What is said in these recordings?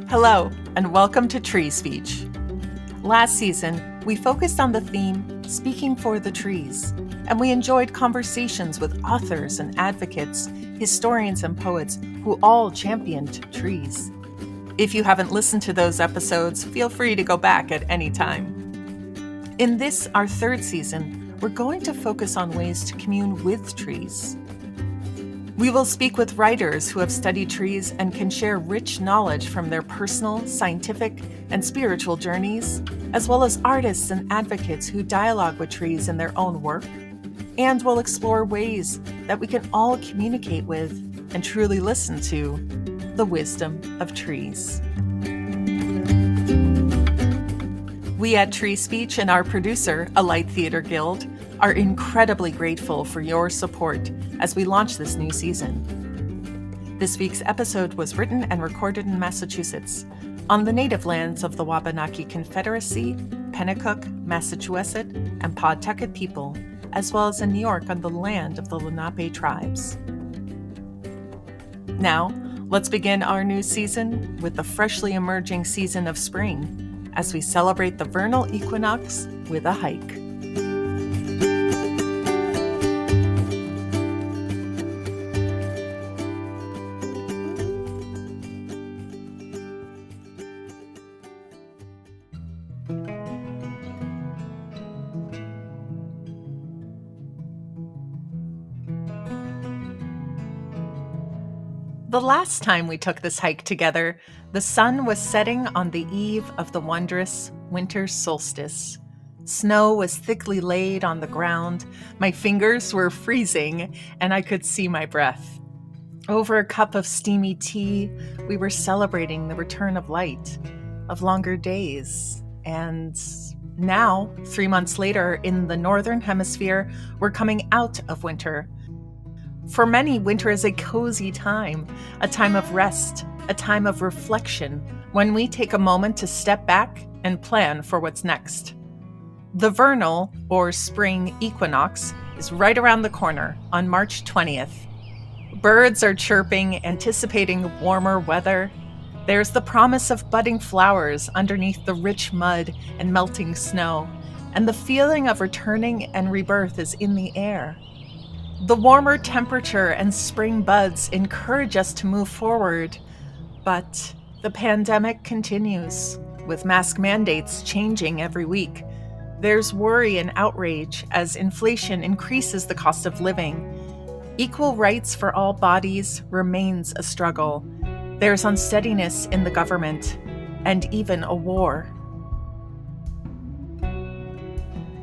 Hello, and welcome to Tree Speech. Last season, we focused on the theme, Speaking for the Trees, and we enjoyed conversations with authors and advocates, historians and poets who all championed trees. If you haven't listened to those episodes, feel free to go back at any time. In this, our third season, we're going to focus on ways to commune with trees. We will speak with writers who have studied trees and can share rich knowledge from their personal, scientific, and spiritual journeys, as well as artists and advocates who dialogue with trees in their own work. And we'll explore ways that we can all communicate with and truly listen to the wisdom of trees. We at Tree Speech and our producer, Alight Theater Guild, are incredibly grateful for your support as we launch this new season. This week's episode was written and recorded in Massachusetts, on the native lands of the Wabanaki Confederacy, Pennacook, Massachusett, and Pawtucket people, as well as in New York on the land of the Lenape tribes. Now, let's begin our new season with the freshly emerging season of spring, as we celebrate the Vernal Equinox with a hike. The last time we took this hike together, the sun was setting on the eve of the wondrous winter solstice. Snow was thickly laid on the ground, my fingers were freezing, and I could see my breath. Over a cup of steamy tea, we were celebrating the return of light, of longer days, and now, 3 months later, in the Northern Hemisphere, we're coming out of winter. For many, winter is a cozy time, a time of rest, a time of reflection, when we take a moment to step back and plan for what's next. The vernal, or spring equinox, is right around the corner on March 20th. Birds are chirping, anticipating warmer weather. There's the promise of budding flowers underneath the rich mud and melting snow, and the feeling of returning and rebirth is in the air. The warmer temperature and spring buds encourage us to move forward, but the pandemic continues, with mask mandates changing every week. There's worry and outrage as inflation increases the cost of living. Equal rights for all bodies remains a struggle. There's unsteadiness in the government, and even a war.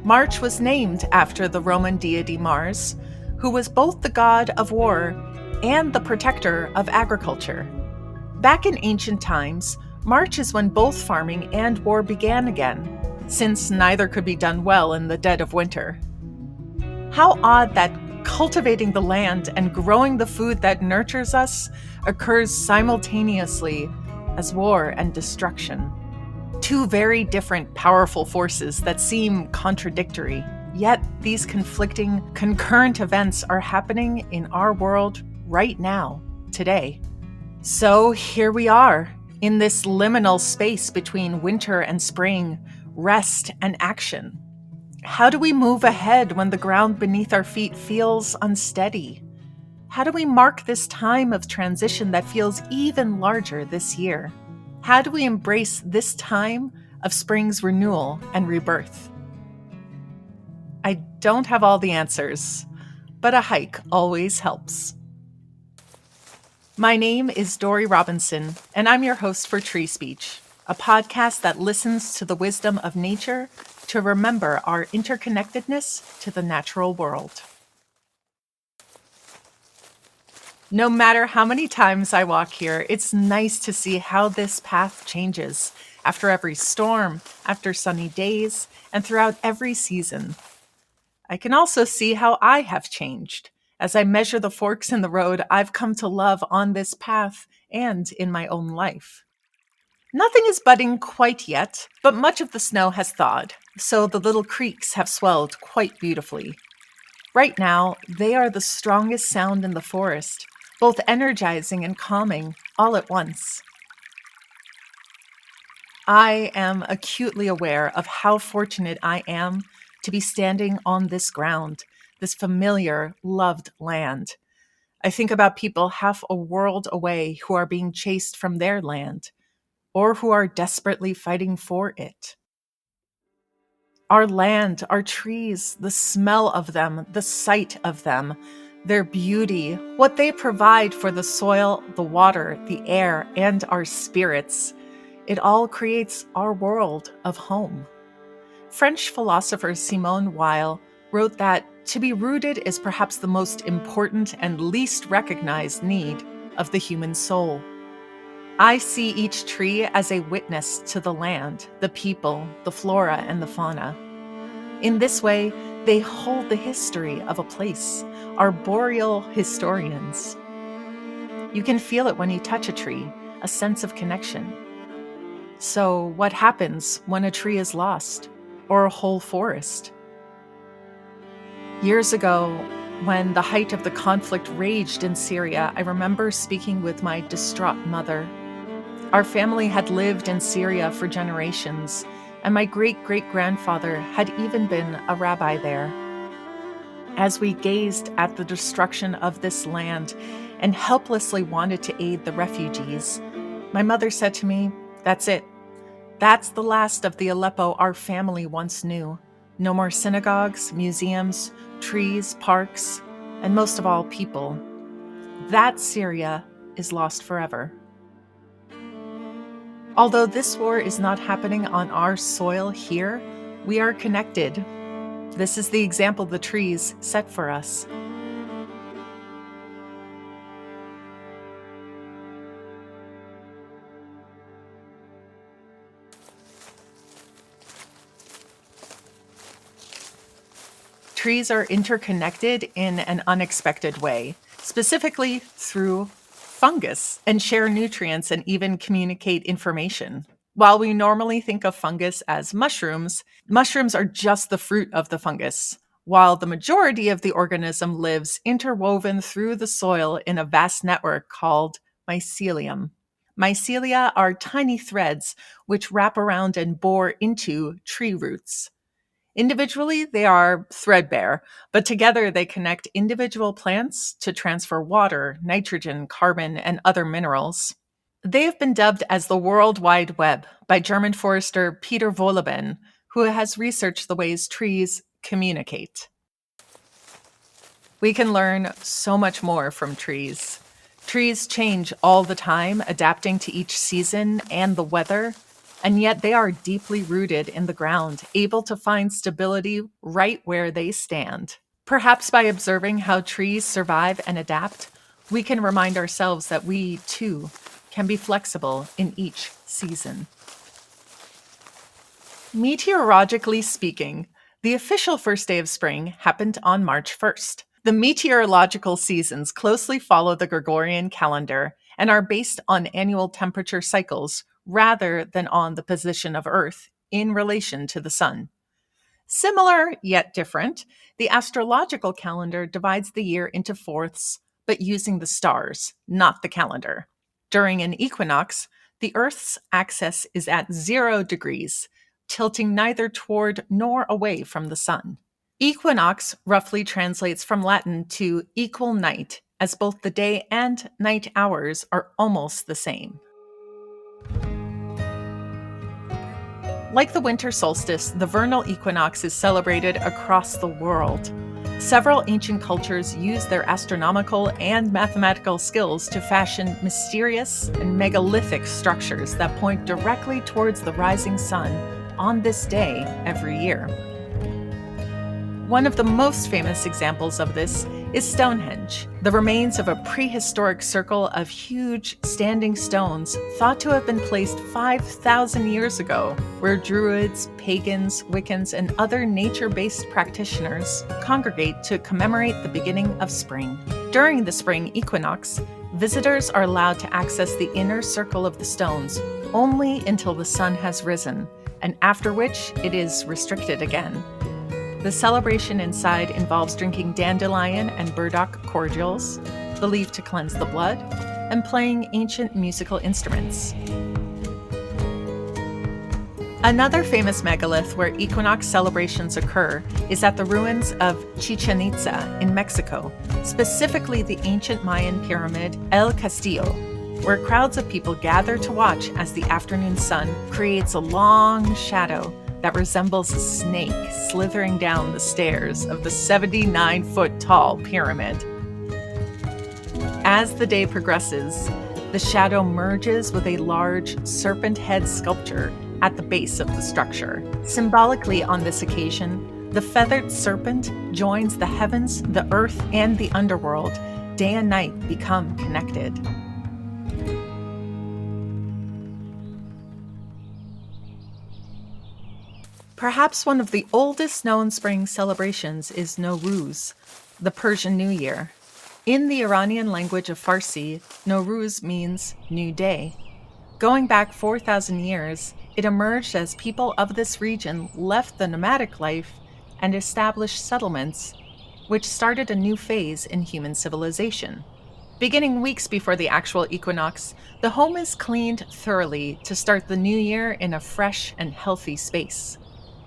March was named after the Roman deity Mars, who was both the god of war and the protector of agriculture. Back in ancient times, March is when both farming and war began again, since neither could be done well in the dead of winter. How odd that cultivating the land and growing the food that nurtures us occurs simultaneously as war and destruction. Two very different, powerful forces that seem contradictory. Yet these conflicting, concurrent events are happening in our world right now, today. So here we are, in this liminal space between winter and spring, rest and action. How do we move ahead when the ground beneath our feet feels unsteady? How do we mark this time of transition that feels even larger this year? How do we embrace this time of spring's renewal and rebirth? I don't have all the answers, but a hike always helps. My name is Dory Robinson, and I'm your host for Tree Speech, a podcast that listens to the wisdom of nature to remember our interconnectedness to the natural world. No matter how many times I walk here, it's nice to see how this path changes after every storm, after sunny days, and throughout every season. I can also see how I have changed as I measure the forks in the road I've come to love on this path and in my own life. Nothing is budding quite yet, but much of the snow has thawed, so the little creeks have swelled quite beautifully. Right now, they are the strongest sound in the forest, both energizing and calming all at once. I am acutely aware of how fortunate I am to be standing on this ground, this familiar, loved land. I think about people half a world away who are being chased from their land, or who are desperately fighting for it. Our land, our trees, the smell of them, the sight of them, their beauty, what they provide for the soil, the water, the air, and our spirits, it all creates our world of home. French philosopher Simone Weil wrote that to be rooted is perhaps the most important and least recognized need of the human soul. I see each tree as a witness to the land, the people, the flora, and the fauna. In this way, they hold the history of a place, arboreal historians. You can feel it when you touch a tree, a sense of connection. So, what happens when a tree is lost, or a whole forest? Years ago, when the height of the conflict raged in Syria, I remember speaking with my distraught mother. Our family had lived in Syria for generations, and my great-great-grandfather had even been a rabbi there. As we gazed at the destruction of this land and helplessly wanted to aid the refugees, my mother said to me, "That's it. That's the last of the Aleppo our family once knew. No more synagogues, museums, trees, parks, and most of all, people. That Syria is lost forever." Although this war is not happening on our soil here, we are connected. This is the example the trees set for us. Trees are interconnected in an unexpected way, specifically through fungus, and share nutrients and even communicate information. While we normally think of fungus as mushrooms, mushrooms are just the fruit of the fungus, while the majority of the organism lives interwoven through the soil in a vast network called mycelium. Mycelia are tiny threads which wrap around and bore into tree roots. Individually, they are threadbare, but together they connect individual plants to transfer water, nitrogen, carbon, and other minerals. They have been dubbed as the World Wide Web by German forester Peter Wohlleben, who has researched the ways trees communicate. We can learn so much more from trees. Trees change all the time, adapting to each season and the weather. And yet they are deeply rooted in the ground, able to find stability right where they stand. Perhaps by observing how trees survive and adapt, we can remind ourselves that we, too, can be flexible in each season. Meteorologically speaking, the official first day of spring happened on March 1st. The meteorological seasons closely follow the Gregorian calendar and are based on annual temperature cycles rather than on the position of Earth in relation to the sun. Similar yet different, the astrological calendar divides the year into fourths, but using the stars, not the calendar. During an equinox, the Earth's axis is at 0 degrees, tilting neither toward nor away from the sun. Equinox roughly translates from Latin to equal night, as both the day and night hours are almost the same. Like the winter solstice, the vernal equinox is celebrated across the world. Several ancient cultures used their astronomical and mathematical skills to fashion mysterious and megalithic structures that point directly towards the rising sun on this day every year. One of the most famous examples of this is Stonehenge, the remains of a prehistoric circle of huge standing stones thought to have been placed 5,000 years ago, where Druids, pagans, Wiccans, and other nature-based practitioners congregate to commemorate the beginning of spring. During the spring equinox, visitors are allowed to access the inner circle of the stones only until the sun has risen, and after which it is restricted again. The celebration inside involves drinking dandelion and burdock cordials, believed to cleanse the blood, and playing ancient musical instruments. Another famous megalith where equinox celebrations occur is at the ruins of Chichen Itza in Mexico, specifically the ancient Mayan pyramid El Castillo, where crowds of people gather to watch as the afternoon sun creates a long shadow that resembles a snake slithering down the stairs of the 79-foot-tall pyramid. As the day progresses, the shadow merges with a large serpent head sculpture at the base of the structure. Symbolically on this occasion, the feathered serpent joins the heavens, the earth, and the underworld. Day and night become connected. Perhaps one of the oldest known spring celebrations is Nowruz, the Persian New Year. In the Iranian language of Farsi, Nowruz means new day. Going back 4,000 years, it emerged as people of this region left the nomadic life and established settlements, which started a new phase in human civilization. Beginning weeks before the actual equinox, the home is cleaned thoroughly to start the new year in a fresh and healthy space.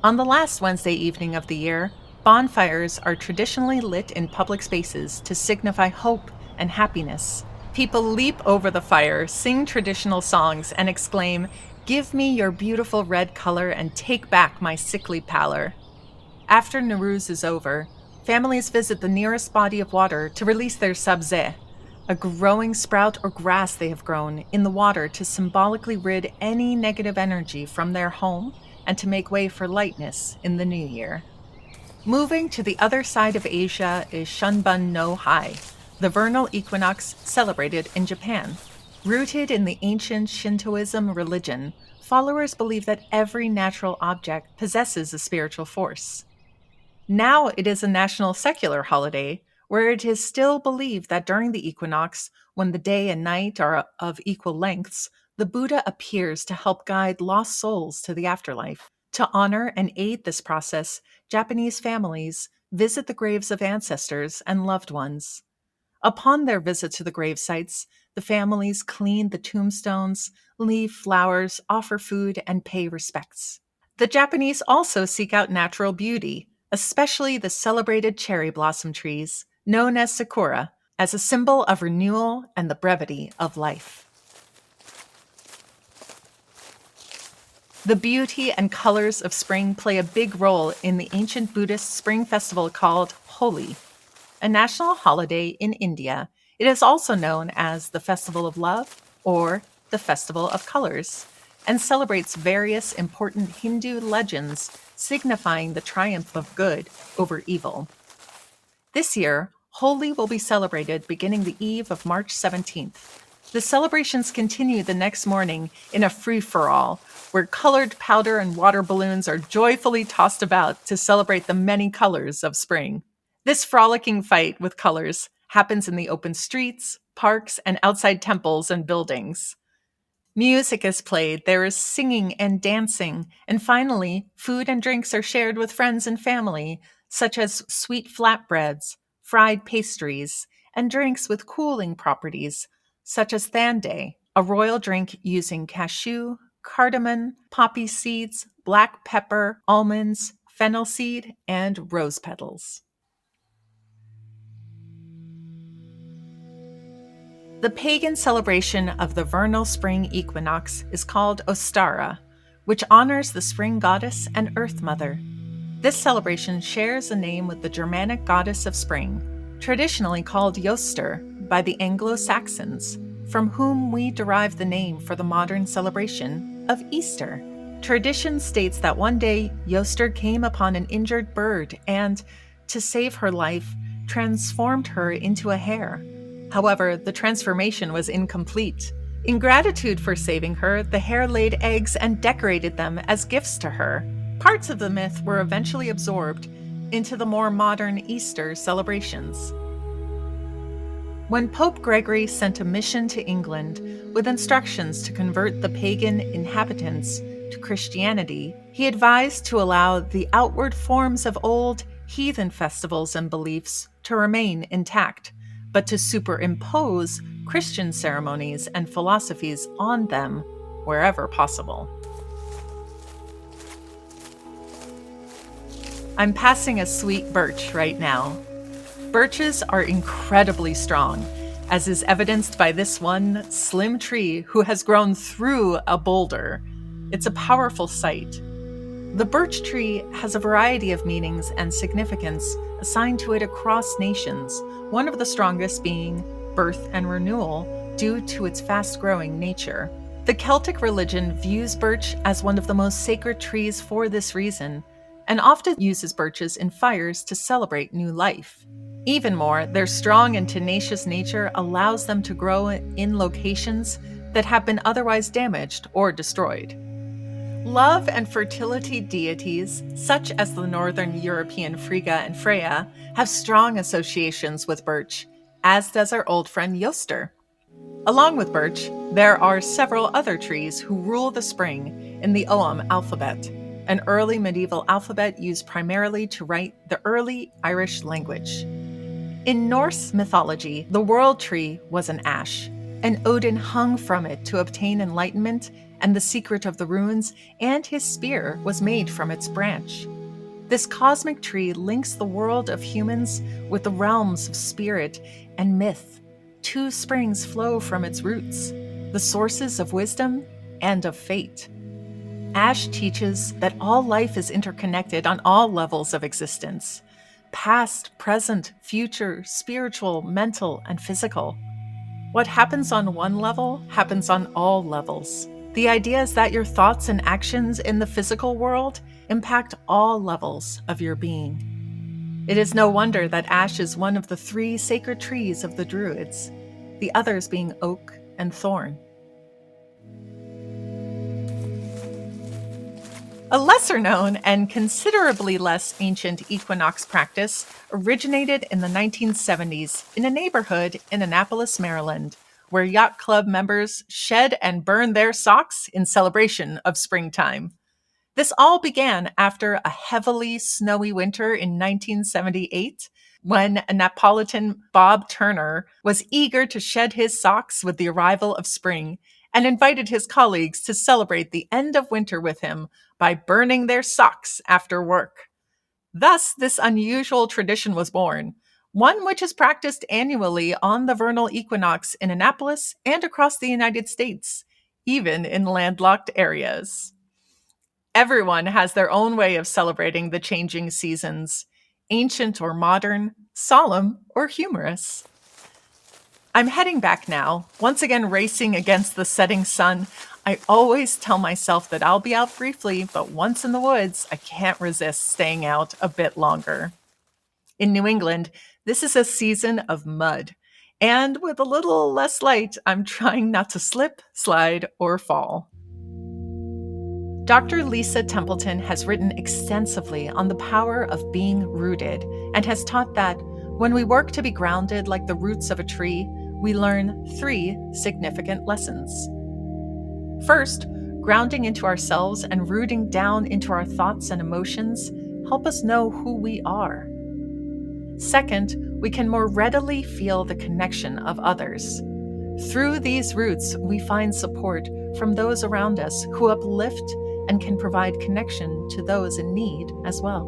On the last Wednesday evening of the year, bonfires are traditionally lit in public spaces to signify hope and happiness. People leap over the fire, sing traditional songs, and exclaim, "Give me your beautiful red color and take back my sickly pallor." After Nowruz is over, families visit the nearest body of water to release their sabzeh, a growing sprout or grass they have grown, in the water to symbolically rid any negative energy from their home and to make way for lightness in the new year. Moving to the other side of Asia is Shunbun no Hai, the vernal equinox celebrated in Japan. Rooted in the ancient Shintoism religion, followers believe that every natural object possesses a spiritual force. Now it is a national secular holiday, where it is still believed that during the equinox, when the day and night are of equal lengths, the Buddha appears to help guide lost souls to the afterlife. To honor and aid this process, Japanese families visit the graves of ancestors and loved ones. Upon their visit to the grave sites, the families clean the tombstones, leave flowers, offer food, and pay respects. The Japanese also seek out natural beauty, especially the celebrated cherry blossom trees, known as sakura, as a symbol of renewal and the brevity of life. The beauty and colors of spring play a big role in the ancient Buddhist spring festival called Holi. A national holiday in India, it is also known as the Festival of Love or the Festival of Colors, and celebrates various important Hindu legends signifying the triumph of good over evil. This year, Holi will be celebrated beginning the eve of March 17th. The celebrations continue the next morning in a free-for-all, where colored powder and water balloons are joyfully tossed about to celebrate the many colors of spring. This frolicking fight with colors happens in the open streets, parks, and outside temples and buildings. Music is played, there is singing and dancing, and finally, food and drinks are shared with friends and family, such as sweet flatbreads, fried pastries, and drinks with cooling properties, such as Thandai, a royal drink using cashew, cardamom, poppy seeds, black pepper, almonds, fennel seed, and rose petals. The pagan celebration of the vernal spring equinox is called Ostara, which honors the spring goddess and earth mother. This celebration shares a name with the Germanic goddess of spring, traditionally called Joster by the Anglo-Saxons, from whom we derive the name for the modern celebration of Easter. Tradition states that one day Joster came upon an injured bird and, to save her life, transformed her into a hare. However, the transformation was incomplete. In gratitude for saving her, the hare laid eggs and decorated them as gifts to her. Parts of the myth were eventually absorbed into the more modern Easter celebrations. When Pope Gregory sent a mission to England with instructions to convert the pagan inhabitants to Christianity, he advised to allow the outward forms of old heathen festivals and beliefs to remain intact, but to superimpose Christian ceremonies and philosophies on them wherever possible. I'm passing a sweet birch right now. Birches are incredibly strong, as is evidenced by this one slim tree who has grown through a boulder. It's a powerful sight. The birch tree has a variety of meanings and significance assigned to it across nations, one of the strongest being birth and renewal due to its fast-growing nature. The Celtic religion views birch as one of the most sacred trees for this reason, and often uses birches in fires to celebrate new life. Even more, their strong and tenacious nature allows them to grow in locations that have been otherwise damaged or destroyed. Love and fertility deities, such as the Northern European Frigga and Freya, have strong associations with birch, as does our old friend Yoster. Along with birch, there are several other trees who rule the spring in the Ogham alphabet, an early medieval alphabet used primarily to write the early Irish language. In Norse mythology, the world tree was an ash, and Odin hung from it to obtain enlightenment and the secret of the runes, and his spear was made from its branch. This cosmic tree links the world of humans with the realms of spirit and myth. Two springs flow from its roots, the sources of wisdom and of fate. Ash teaches that all life is interconnected on all levels of existence: past, present, future, spiritual, mental, and physical. What happens on one level happens on all levels. The idea is that your thoughts and actions in the physical world impact all levels of your being. It is no wonder that ash is one of the 3 sacred trees of the Druids, the others being oak and thorn. A lesser-known and considerably less ancient equinox practice originated in the 1970s in a neighborhood in Annapolis, Maryland, where yacht club members shed and burn their socks in celebration of springtime. This all began after a heavily snowy winter in 1978, when Neapolitan Bob Turner was eager to shed his socks with the arrival of spring and invited his colleagues to celebrate the end of winter with him by burning their socks after work. Thus, this unusual tradition was born, one which is practiced annually on the vernal equinox in Annapolis and across the United States, even in landlocked areas. Everyone has their own way of celebrating the changing seasons, ancient or modern, solemn or humorous. I'm heading back now, once again racing against the setting sun. I always tell myself that I'll be out briefly, but once in the woods, I can't resist staying out a bit longer. In New England, this is a season of mud, and with a little less light, I'm trying not to slip, slide, or fall. Dr. Lisa Templeton has written extensively on the power of being rooted and has taught that when we work to be grounded like the roots of a tree, we learn 3 significant lessons. First, grounding into ourselves and rooting down into our thoughts and emotions help us know who we are. Second, we can more readily feel the connection of others. Through these roots, we find support from those around us who uplift and can provide connection to those in need as well.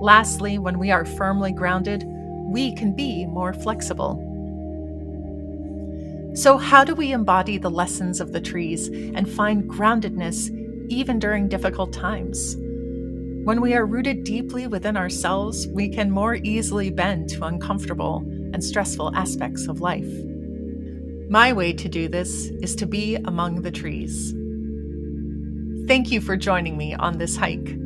Lastly, when we are firmly grounded, we can be more flexible. So how do we embody the lessons of the trees and find groundedness even during difficult times? When we are rooted deeply within ourselves, we can more easily bend to uncomfortable and stressful aspects of life. My way to do this is to be among the trees. Thank you for joining me on this hike.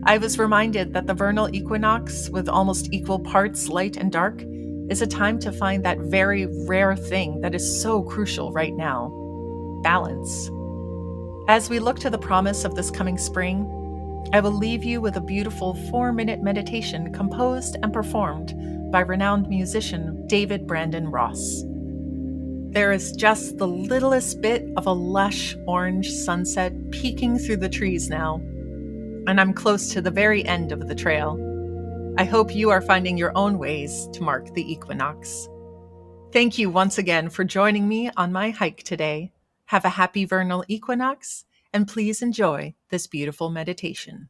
I was reminded that the vernal equinox, with almost equal parts light and dark, is a time to find that very rare thing that is so crucial right now: balance. As we look to the promise of this coming spring, I will leave you with a beautiful 4-minute meditation composed and performed by renowned musician David Brandon Ross. There is just the littlest bit of a lush orange sunset peeking through the trees now, and I'm close to the very end of the trail. I hope you are finding your own ways to mark the equinox. Thank you once again for joining me on my hike today. Have a happy vernal equinox, and please enjoy this beautiful meditation.